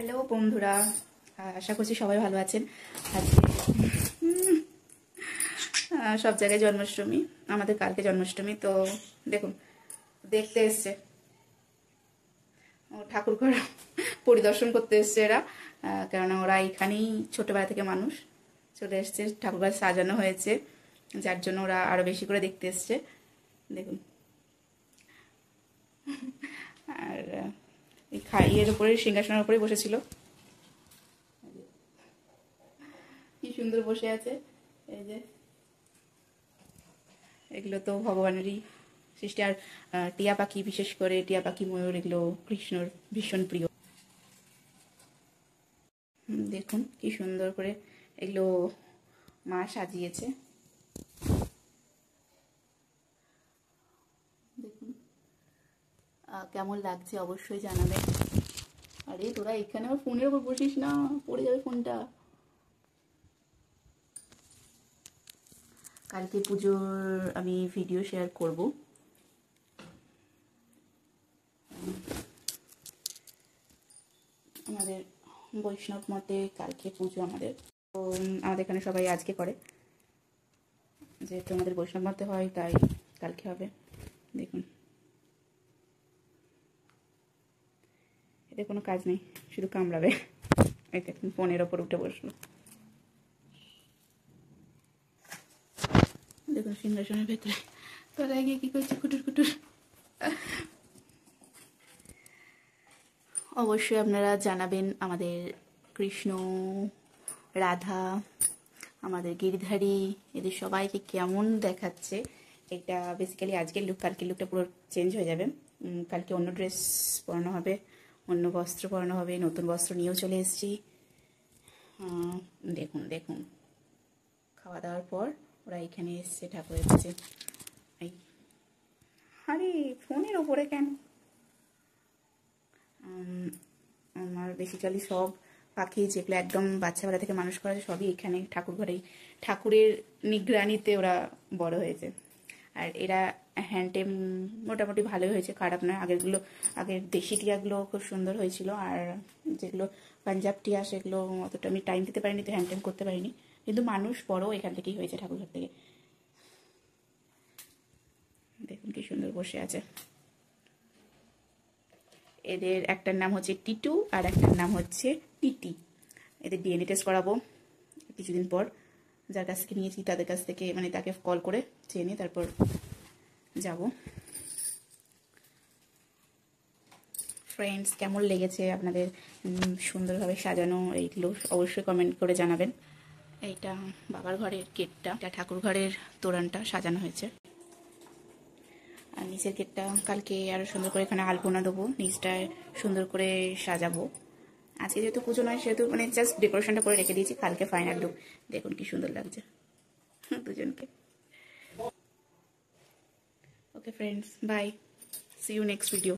Hello বন্ধুরা, আশা করছি সবাই ভালো আছেন। আজকে সব জায়গায় জন্মাষ্টমী, আমাদের কালকে জন্মাষ্টমী। তো দেখুন, দেখতে এসছে, ঠাকুর ঘর পরিদর্শন করতে এসছে এরা। কেননা ওরা এখানেই ছোটবেলা থেকে মানুষ, চলে এসছে। ঠাকুর ঘর সাজানো হয়েছে, যার জন্য ওরা আরো বেশি করে দেখতে এসছে। দেখুন, আর এই ইয়ের উপরে, সিংহাসনের উপরে বসেছিল, কি সুন্দর বসে আছে। এই যে এগুলো তো ভগবানেরই সৃষ্টি। আর টিয়া পাখি, বিশেষ করে টিয়া পাখি, ময়ূর, এগুলো কৃষ্ণর ভীষণ প্রিয়। দেখুন কি সুন্দর করে এগুলো মা সাজিয়েছে। দেখুন কেমন লাগছে অবশ্যই জানাবেন। আরে তোরা এখানে আমার ফোনের উপর বসিস না, পড়ে যাবে ফোনটা। কালকে পুজোর আমি ভিডিও শেয়ার করব। আমাদের বৈষ্ণব মতে কালকে পুজো আমাদের। তো আমাদের এখানে সবাই আজকে করে, যেহেতু আমাদের বৈষ্ণব মতে হয় তাই কালকে হবে। দেখুন, এতে কোনো কাজ নেই, শুধু কামড়াবে। এই দেখুন ফোনের ওপর উঠে বসলো। দেখুন সিংহাসনের ভেতরে তলায় গিয়ে কি করছে, কুটুর কুটুর। অবশ্যই আপনারা জানাবেন আমাদের কৃষ্ণ, রাধা, আমাদের গিরিধারী, এদের সবাইকে কেমন দেখাচ্ছে। এটা বেসিক্যালি আজকের লুক, কালকের লুকটা পুরো চেঞ্জ হয়ে যাবে। কালকে অন্য ড্রেস পরানো হবে, অন্য বস্ত্র পরানো হবে, নতুন বস্ত্র নিয়েও চলে এসেছি। দেখুন দেখুন, খাওয়া দাওয়ার পর ওরা এখানে এসছে ঠাকুরের কাছে। এই আরে ফোনের ওপরে কেন? আমার বেসিক্যালি সব পাখি যেগুলো একদম বাচ্চাবেলা থেকে মানুষ করা, সবই এখানে ঠাকুর ঘরেই, ঠাকুরের নিগরানিতে ওরা বড় হয়েছে। আর এরা হ্যান্ডটেম মোটামুটি ভালোই হয়েছে, খারাপ নয়। আগের দেশি টিয়াগুলো খুব সুন্দর হয়েছিল, আর যেগুলো পাঞ্জাব টিয়া সেগুলো অতটা আমি টাইম দিতে পারিনি, তো হ্যান্ডটেম করতে পারিনি। কিন্তু মানুষ বড় এখান থেকেই হয়েছে, ঠাকুরঘর থেকে। দেখুন কি সুন্দর বসে আছে। এদের একটার নাম হচ্ছে টিটু আর একটার নাম হচ্ছে টিটি। এদের ডিএনএ টেস্ট করাবো কিছুদিন পর। যার কাছ থেকে নিয়েছি তাদের কাছ থেকে, মানে তাকে কল করে চেনে তারপর যাব। ফ্রেন্ডস, কেমন লেগেছে আপনাদের সুন্দরভাবে সাজানো এইগুলো অবশ্যই কমেন্ট করে জানাবেন। এইটা বাবার ঘরের গেটটা, এটা ঠাকুর ঘরের তোরণটা সাজানো হয়েছে। আর নিচের গেটটা কালকে আরো সুন্দর করে এখানে আলপনা দেবো, নিচটায় সুন্দর করে সাজাবো। আজকে যেহেতু পুজো নয়, সেহেতু মানে জাস্ট ডেকোরেশনটা করে রেখে দিয়েছি, কালকে ফাইনাল লুক। দেখুন কি সুন্দর লাগছে দুজনকে। Okay friends, bye, see you next video.